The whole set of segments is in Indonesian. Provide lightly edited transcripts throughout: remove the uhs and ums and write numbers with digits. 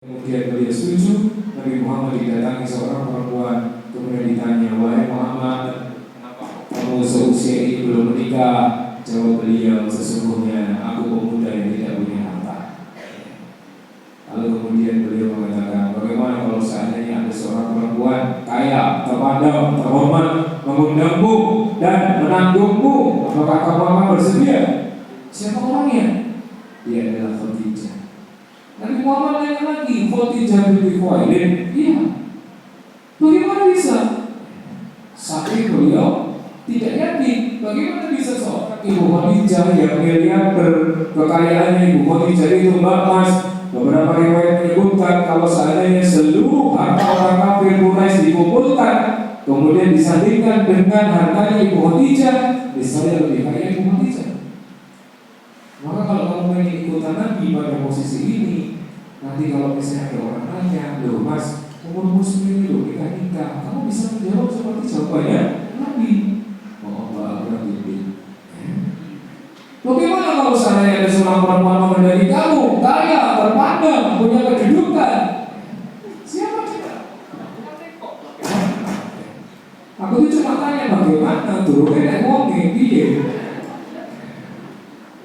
Kemudian beliau setuju. Nabi Muhammad didatangi seorang perempuan, kemudian ditanya, "Wahai Muhammad, kamu seusia ini belum menikah?" Jawab beliau, "Sesungguhnya aku pemuda yang tidak punya harta." Lalu kemudian beliau mengatakan, "Bagaimana kalau seandainya ada seorang perempuan kaya, terpandang, terhormat, mengundangmu dan menanggungmu, apakah kamu akan bersedia?" Siapa orangnya? Dia adalah Khadijah. Nabi Muhammad nanya lagi, "Khadijah binti Khuwailid?" "Iya." "Bagaimana bisa?" Saking beliau tidak yakin, bagaimana bisa seorang Ibu Khadijah yang miliarder, kekayaannya Ibu Khadijah itu Mbak Mas. Beberapa riwayat menyebutkan kalau seandainya seluruh harta orang kafir Quraisy dikumpulkan, kemudian disandingkan dengan hartanya Ibu Khadijah, misalnya lebih kaya Ibu Khadijah. Maka kalau kamu ingin ikutan Nabi pada posisi ini, nanti kalau misalnya ada orang nanya, "Loh Mas, umurmu segini loh, nikah, kamu bisa menjawab seperti jawabannya Nabi." Oh Allah, Nabi. Bagaimana kalau seandainya ada seorang perempuan mengendali kamu, kaya, terpandang, punya kedudukan? Siapa kita? Aku itu cuma tanya bagaimana turunnya naik wongnya, piye?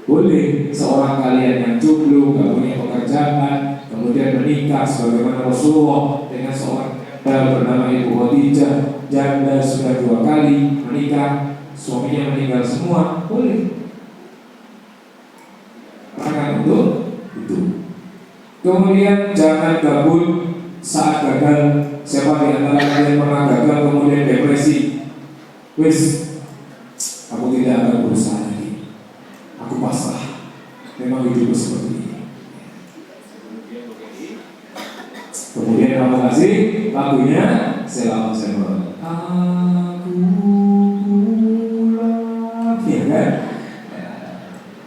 Boleh seorang kalian yang jomblo, gak punya pekerjaan, kemudian menikah sebagaimana Rasulullah dengan seorang bernama Ibu Khadijah, janda sudah 2 kali menikah, suaminya meninggal semua, boleh. Karena untuk itu. Kemudian jangan gabut saat gagal. Siapa di antara kalian pernah gagal kemudian depresi? Wis, aku tidak akan berusaha lagi. Aku pasrah. Memang hidupku seperti ini. Kemudian kamu kasih lagunya Selamat Selamat. Aku pulang, ya kan?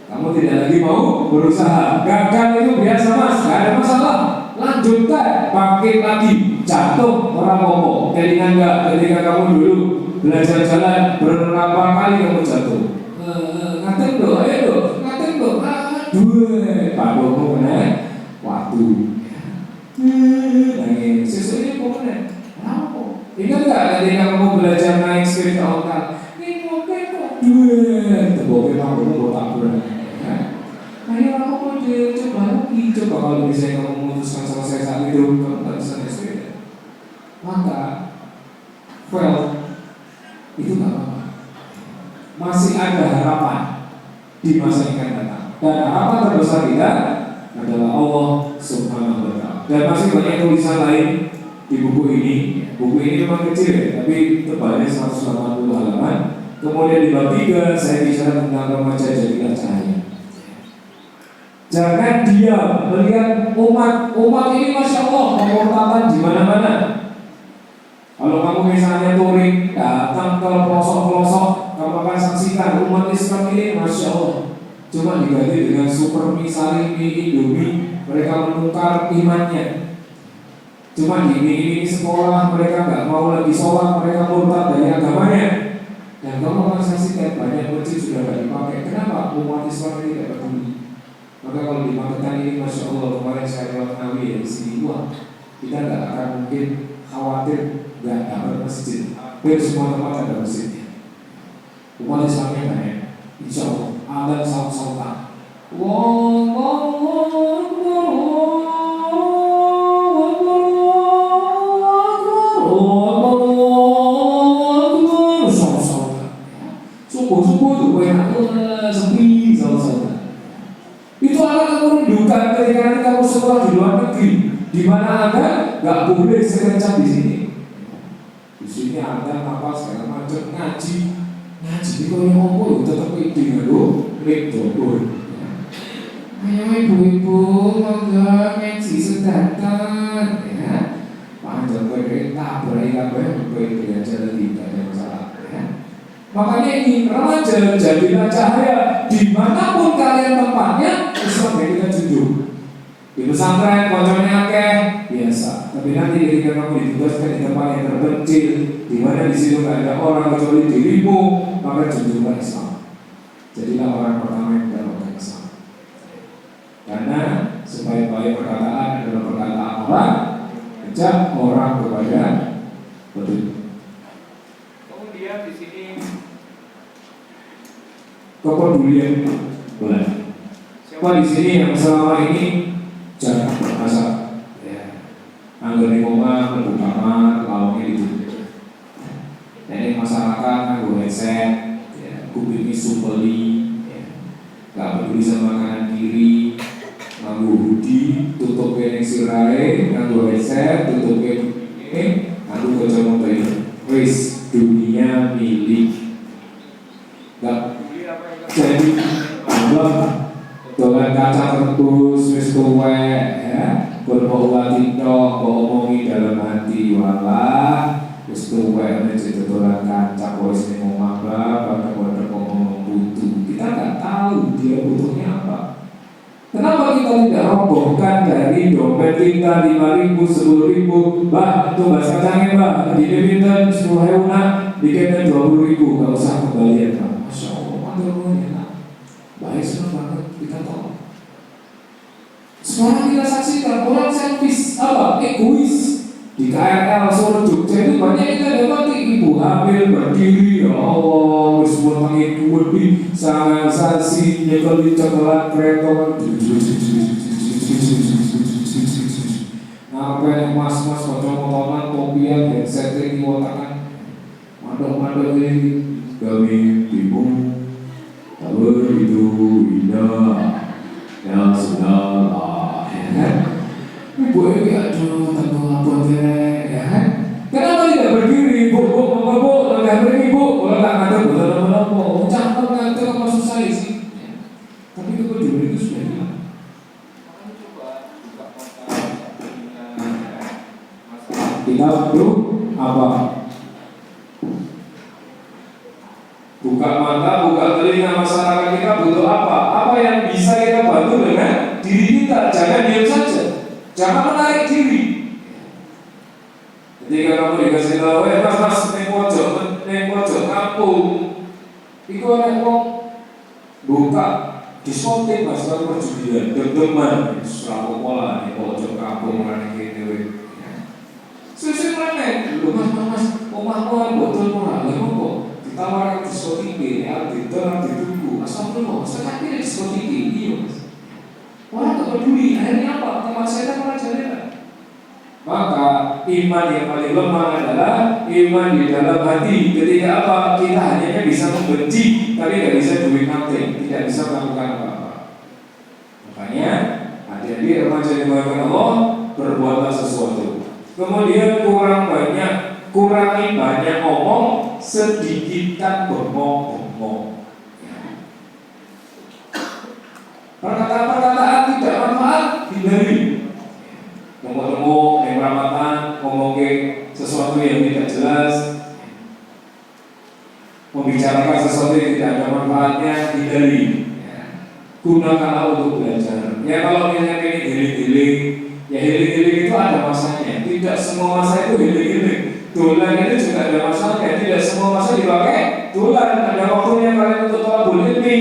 Kamu tidak lagi mau berusaha. Gagal itu biasa Mas, gak ada masalah. Lanjutkan, pakai lagi. Jatuh orang ngomong. Ketika kamu dulu belajar jalan berapa kali kamu jatuh? Ngaten do, ayo do, ngaten do. Aduh, padumu kena waktu. Nangis. Sesuai pokoknya. Kenapa? Ingat nggak ketika kamu belajar naik sepeda ontel? Ini mungkin kok. Teboknya padumu botak berat. Ayo aku mau coba lagi. Coba kalau misalnya kamu memutuskan selesai saat itu, kamu tak bisa naik sepeda. Maka, itu nggak apa-apa. Masih ada harapan di masa yang akan datang. Dan harapan terbesar kita adalah Allah Subhanahu wa Ta'ala. Dan masih banyak tulisan lain di buku ini. Buku ini memang kecil ya, tapi tebalnya 180 halaman. Kemudian di bab 3 saya bicara tentang remaja jadilah cahaya. Jangan diam melihat umat ini, masya Allah, pemurtadan di mana-mana. Kalau kamu misalnya touring, datang ke pelosok-pelosok, kamu akan saksikan umat Islam ini, masya Allah, cuma diganti dengan super mie, sari mie, indomie, mereka menukar imannya. Cuma di ini sekolah mereka nggak mau lagi sholat, mereka murtad dari agamanya. Dan kamu akan saksikan banyak masjid sudah nggak dipakai. Kenapa? Umat Islam ini tidak peduli. Maka kalau di Magetan ini, masya Allah, kemarin saya lewat Nawi ya, di sini kita nggak akan mungkin khawatir nggak dapat masjid. Hampir semua tempat ada masjidnya. Umat Islamnya banyak. Insya Allah, ada saut-sautan. Subuh-subuh itu enak sepi saut-sautan. Itu akan menunjukkan ketika nanti kamu sekolah di luar negeri, di mana Anda nggak boleh sekencang di sini. Di sini Anda apa segala macam ngaji itu yang ngomong tetap itu dulu, lek jodoh. Ayo ibu-ibu, monggo ngaji sedanten, ya. Panjang perintah berai kabeh belajar lagi tidak ada masalah, ya. Makanya ini remaja jadilah cahaya dimanapun kalian tempatnya. Islam yang kita junjung. Di pesantren kocornya akeh biasa, tapi nanti ketika kamu ditugaskan di tempat yang terpencil, di mana di situ nggak ada orang kecuali dirimu, maka junjunglah Islam. Jadilah orang pertama yang mendapatkan Islam. Karena Sebaik-baik perkataan adalah perkataan orang, ajak orang kepada petunjuk. Kemudian di sini kepedulian boleh. Siapa di sini yang selama ini jarang bermasalah? Ya, anggur di rumah, mlebu kamar, lawangnya ditutup. Ini masyarakat nganggo headset, ya, kupingnya supeli, ya, nggak peduli sama kanan kiri, nganggo hoodie, tutup kening sirahe, nganggo headset, tutup kening, nganggo kacamata ini. Wis dunia milik. Nggak jadi Allah dolan kaca terus wis tuwek ya, berbawa watito ngomongi dalam hati walah wis tuwek jadi dolan kaca wis ning omah bapak ngomong butuh. Kita nggak tahu dia butuhnya apa. Kenapa kita tidak robohkan dari dompet kita 5.000, 10.000, Mbak, itu bahasa kacangnya Mbak, di pinten 10.000 nak, dikitnya 20.000, nggak usah kembalian Mbak. Masya Allah, aduh enak, baik senang banget kita tahu. Sekarang kita saksikan orang selfish, apa? Egois. Di KRL Solo Jogja itu banyak kita dapati ibu hamil berdiri, ya Allah, semua tangi lebih sangat nyekel di coklat kereta, ngapain mas-mas motor-motoran, topian, headset ini wotakan, mandok-mandok ini, kami bingung, kalau itu indah, ya sudah, ya kan? Ibu ini aduh tengah botek ya kan? Kenapa tidak berdiri? Bu, nggak berdiri bu, kalau nggak ngadep, betul-betul cakep ngadep apa susah sih? Tapi kepedulian itu sudah hilang. Kita perlu apa? Buka mata, buka telinga masyarakat kita butuh apa? Apa yang bisa kita bantu dengan diri kita? Jangan diam saja. Jangan menarik diri. Ketika kamu dikasih tahu, mas, neng pojok kampung, itu orang ngomong buka diskotik mas, kalau perjudian, deg-degan, selalu pola nih pojok kampung orang ini. Susu mana? Lu mas, omah botol murah, lalu kok ditawarkan diskotik, ditunggu, asal belum, sekarang diskotik iya mas. Orang tak peduli, akhirnya apa? Teman saya mengajarinya. Maka iman yang paling lemah adalah iman di dalam hati. Ketika apa? Kita hanya bisa membenci, tapi tidak bisa duit nothing, tidak bisa melakukan apa-apa. Makanya hati-hati remaja yang dimuliakan Allah, berbuatlah sesuatu. Kemudian kurangi banyak ngomong, sedikitkan bengong-bengong. Perkataan-perkataan tidak manfaat hindari. Ngomong-ngomong yang meramatan, ngomong sesuatu yang tidak jelas, membicarakan sesuatu yang tidak ada manfaatnya hindari. Gunakanlah untuk belajar. Ya kalau misalnya ini healing, ya healing itu ada masanya. Tidak semua masa itu healing. Dolan itu juga ada masanya. Tidak semua masa dipakai dolan. Ada waktunya kalian untuk tolabul ilmi.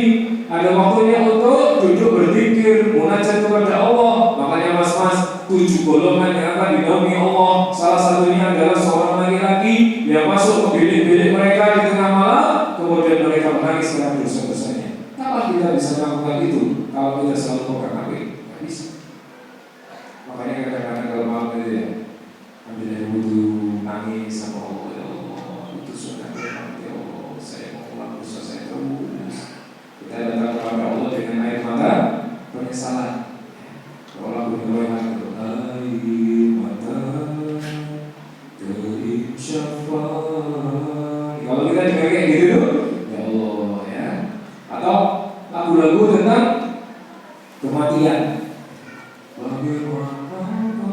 Ada waktunya untuk duduk berzikir, munajat kepada Allah. Makanya mas-mas, 7 golongan yang akan dinaungi Allah. Salah satunya adalah seorang laki-laki yang masuk ke bilik-bilik mereka di tengah malam, kemudian mereka menangis karena dosa-dosanya. Kenapa kita bisa melakukan itu kalau kita selalu makan HP? Tidak bisa. Makanya kadang-kadang kalau malam itu ya, ambil air wudhu, nangis sama Allah. Ya Allah, itu sudah ya Allah, saya mau pulang dosa saya terus. Kita datang kepada Allah dengan air mata penyesalan. Allah berdoa air mata terinsyafan. Kalau kita juga kayak gitu, ya Allah ya. Atau lagu-lagu tentang kematian. Bagaimana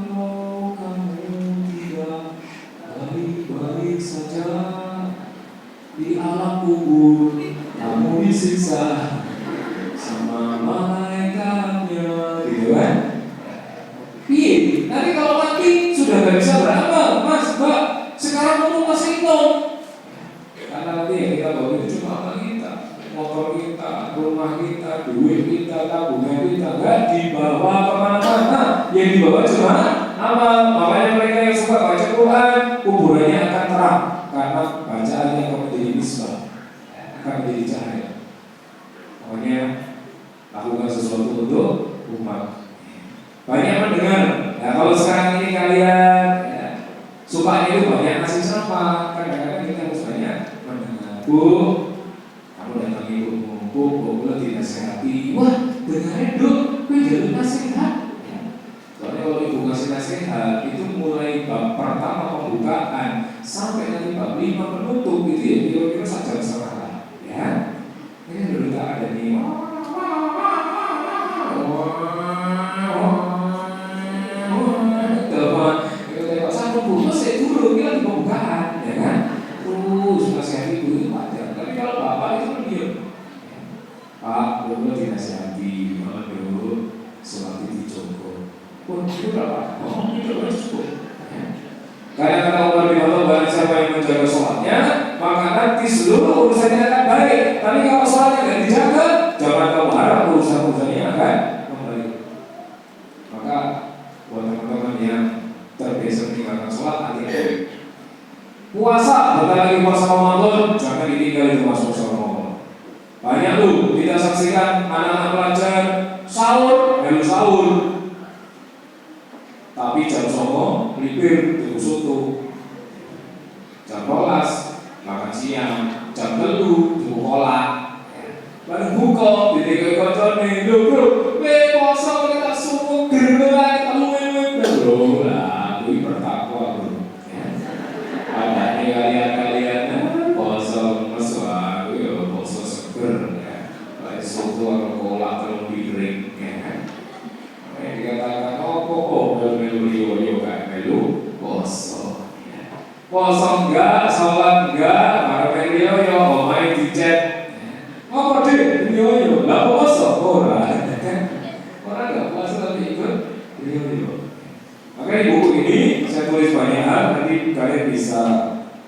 kalau kamu tidak baik-baik saja di alam kubur? Kamu disiksa sama malaikatnya, gitu kan? Iya, nanti kalau mati sudah gak bisa beramal, mas, mbak. Sekarang kamu masih hidup. Karena nanti yang kita bawa itu cuma apa kita, motor kita, rumah kita, duit kita, tabungan kita, gak dibawa kemana-mana. bawah cuma amal. Makanya mereka yang suka baca Quran, kuburannya akan terang karena bacaannya akan menjadi misbah, akan menjadi cahaya. Makanya lakukan sesuatu untuk umat. Banyak mendengar. Ya, kalau sekarang ini kalian sukanya itu banyak ngasih ceramah, kadang-kadang kita harus banyak mendengar. Bu, kamu datang ibumu, bu dinasehati. Wah, dengarnya dulu, jalur nasihat. Soalnya kalau ibu ngasih nasihat itu mulai bab pertama pembukaan sampai nanti bab 5 penutup itu ya kira-kira 1 jam setengah. Ya, ini dulu tak ada nih. Pak, boleh dinasihati, dulu sholat di Joko. Pun itu berapa? Oh, itu cukup. Karena kata Umar bin Khattab, barang siapa yang menjaga sholatnya, maka nanti seluruh urusannya akan baik. Tapi kalau sholatnya tidak dijaga, jangan kamu harap urusan-urusannya akan membaik. Maka buat teman-teman yang terbiasa meninggalkan sholat, hati-hati. Puasa, bentar lagi puasa Ramadan, jangan ditinggal itu masuk Ramadan. Banyak tuh kita saksikan anak-anak pelajar sahur, tapi jam 9 libur tuku soto, jam 12 makan siang, jam 3 tuku kolak, baru buka di tiga kocone, bro, poso kita subuh gerbelan, luwe bro lah, kui bertakwa bro. Ada nih kalian poso mesra, poso seger, soto atau kolak atau piring, dikatakan melu yo kan melu poso. Poso enggak, sholat enggak, baru melu yo omae dicet. Apa deh yo lah poso ora. Orang enggak puasa tapi ikut yo. Makanya buku ini saya tulis banyak hal, nanti kalian bisa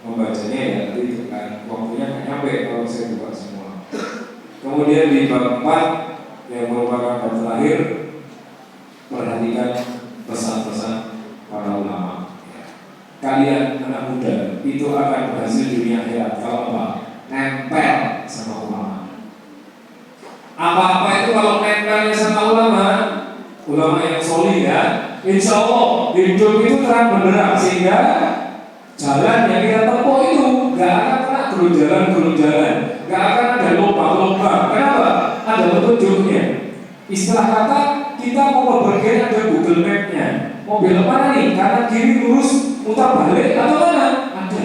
membacanya ya, nanti waktunya nggak nyampe kalau saya buka semua. Kemudian di bab 4 yang merupakan bab terakhir, perhatikan pesan-pesan para ulama. Kalian anak muda itu akan berhasil dunia akhirat kalau apa? Nempel sama ulama. Apa-apa itu kalau nempelnya sama ulama yang solid ya, insya Allah hidup itu terang benderang, sehingga jalan yang kita tempuh itu nggak akan kena gerunjalan, nggak akan ada lubang-lubang. Kenapa? Ada petunjuknya. Istilah kata kita mau berpergian ada Google Map-nya. Mau belok mana nih? Kanan kiri lurus mutar balik atau mana? Ada.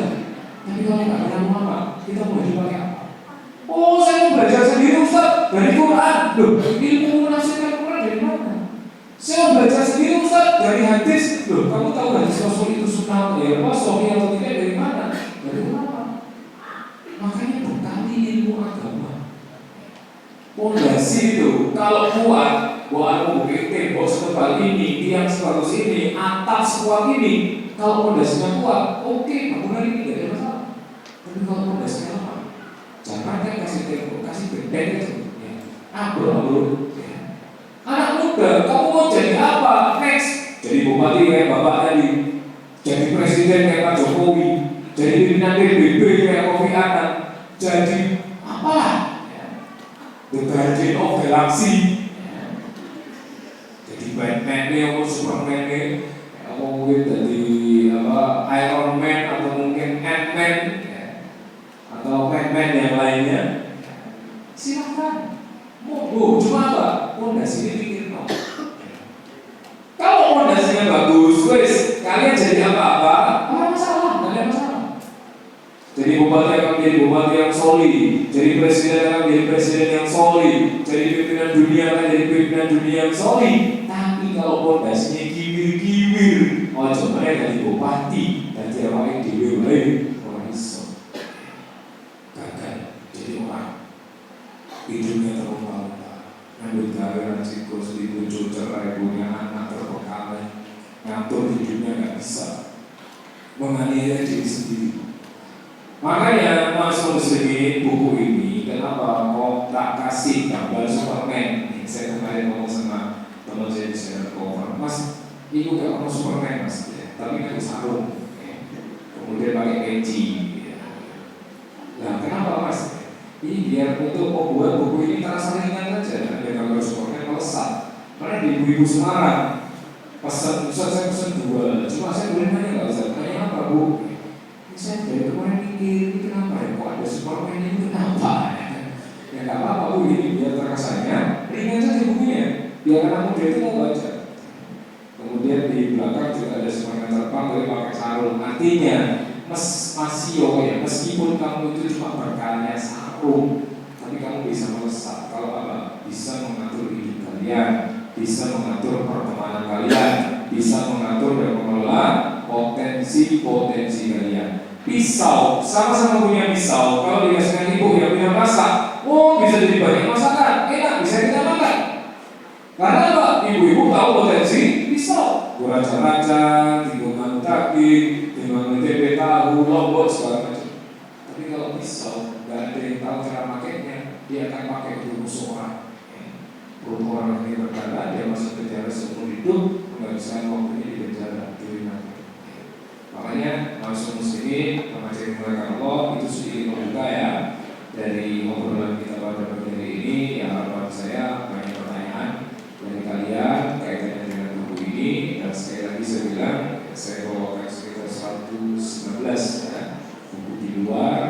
Tapi kalau nggak pernah ulama, kita mau dipakai apa? Oh, saya mau belajar sendiri Ustaz dari Quran. Loh, ilmu menafsirkan Quran dari mana? Saya mau belajar sendiri Ustaz dari hadis. Loh, kamu tahu hadis Rasul itu sunnah ya? Sahih atau tidak dari mana? Dari ulama. Makanya bekali ilmu agama. Pondasi itu kalau kuat, buat bukit tembok setebal ini, tiang sebagus ini, atap sekuat ini. Kalau pondasinya kuat, oke, bangunan ini tidak ada masalah. Tapi kalau pondasinya lemah, jangan kan kasih tembok, kasih benteng itu. Ambruk. Anak muda, kamu mau jadi apa? Next, jadi bupati kayak bapak tadi, jadi presiden kayak Pak Jokowi, jadi pimpinan PBB kayak Kofi Annan, jadi apalah? The Guardian of Galaxy, jadi Batman-nya atau Superman-nya, atau mungkin jadi Iron Man atau mungkin Ant-Man, atau Batman yang lainnya. Silakan, monggo. Cuma apa? Pondasinya bikin no. Kalau pondasinya bagus, wes kalian jadi apa-apa, apa masalah? Nggak ada masalah. Jadi bupati akan menjadi bupati yang solid, jadi presiden akan menjadi presiden yang solid, jadi pimpinan dunia akan jadi pimpinan dunia yang solid. Tapi kalau pondasinya kiwir-kiwir, coba dari bupati dan tiap orang diwir-wir, orang iso gagal jadi orang hidupnya terlupa-lupa, ngambil karir siklus dibujuk cerai, punya anak terbengkalai, ngatur hidupnya nggak bisa, menganiaya diri sendiri. Makanya Mas Muslimin buku ini kenapa mau tak kasih gambar Superman? Saya kemarin ngomong sama teman saya di Singapura, Mas Iku gak ono Superman mas, tapi pakai sarung, kemudian pakai peci. Nah kenapa mas? Ini biar untuk membuat buku ini terasa ringan saja. Ada gambar Superman melesat. Karena di ibu-ibu Semarang pesan, saya pesan 2. Cuma saya boleh nanya nggak Ustaz? Nanya apa bu? Saya dari kemarin mikir ini kenapa ya? Kok ada Superman ini kenapa? Ya nggak apa-apa bu, ini biar terkesannya ringan saja bukunya. Biar anak muda itu mau baca. Kemudian di belakang juga ada Superman terbang tapi pakai sarung. Artinya masio ya, meskipun kamu itu cuma berkarya sarung, tapi kamu bisa melesat. Kalau apa? Bisa mengatur hidup kalian, bisa mengatur pertemanan kalian, bisa mengatur dan mengelola potensi-potensi kalian. Pisau, sama-sama punya pisau. Kalau dikasihkan ibu yang punya masak, oh bisa jadi banyak masakan, enak, bisa kita makan. Karena apa? Ibu-ibu tahu potensi pisau. Raja-raja, timbungan daging, timbungan tempe tahu, lombok segala macam. Tapi kalau pisau, nggak ada yang tahu cara makainya, dia akan pakai untuk musuh orang. Orang ini berkata dia masuk penjara seumur hidup, menghabiskan waktunya di penjara. Makanya langsung muslimin remaja yang dimuliakan Allah, itu sedikit membuka ya dari obrolan kita pada pagi hari ini. Yang harapan saya banyak pertanyaan dari kalian kaitannya dengan buku ini. Dan sekali lagi saya bilang, saya bawakan sekitar 119 ya, buku di luar.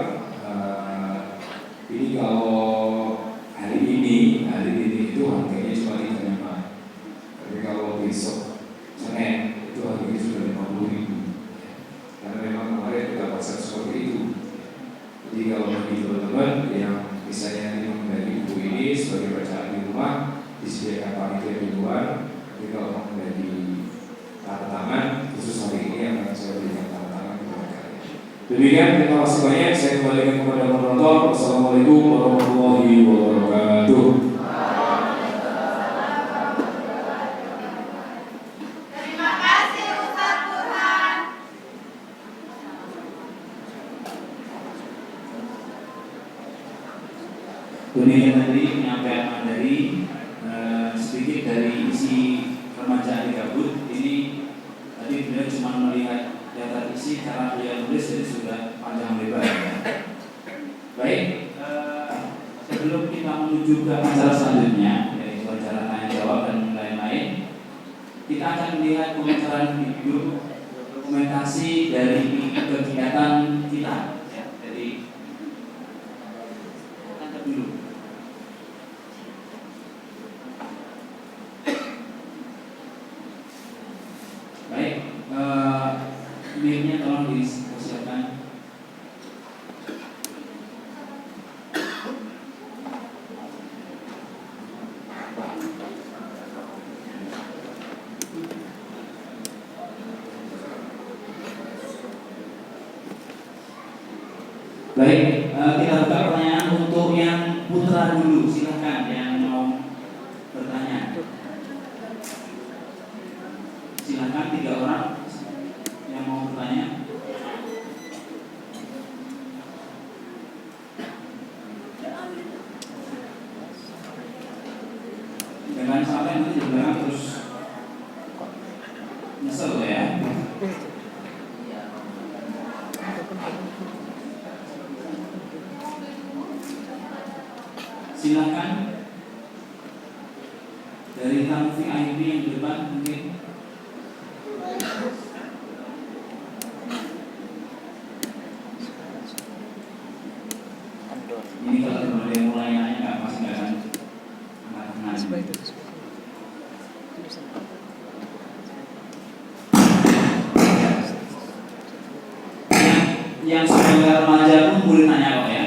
Ini kalau hari ini itu harganya cuma 35. Tapi kalau besok Senin itu harganya sudah 50.000. Karena memang kemarin kita pasar seperti itu. Jadi kalau bagi teman-teman yang misalnya ingin membeli buku ini sebagai bacaan di rumah, disediakan panitia di luar. Tapi kalau mau membeli tanda tangan, khusus hari ini akan saya berikan tanda tangan kepada kalian. Demikian, terima kasih banyak. Saya kembalikan kepada moderator. Wassalamualaikum warahmatullahi wabarakatuh. Demikian tadi penyampaian materi sedikit dari isi remaja di Gabut. Ini tadi beliau cuma melihat data isi, cara beliau nulis jadi sudah panjang lebar. Baik, sebelum kita menuju ke acara selanjutnya, yaitu acara tanya jawab dan lain-lain, kita akan melihat pembicaraan video dokumentasi dari kegiatan kita. Jadi tangkap dulu. Mic-nya tolong dipersiapkan. Baik, kita buka pertanyaan untuk yang putra dulu. Silakan yang mau bertanya. Silakan 3 orang yang mau bertanya. Jangan sampai nanti di belakang terus nyesel ya. Silakan dari tamu VIP yang di depan mungkin. Ini kalau ada yang mulai nanya masih nggak akan angkat tangan. Yang sudah remaja pun boleh nanya kok ya.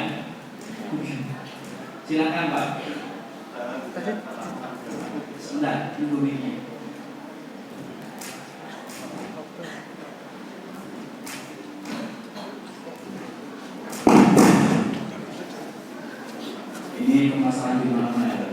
Silakan Pak. Sebentar, tunggu mic-nya. Ini permasalahan di mana-mana.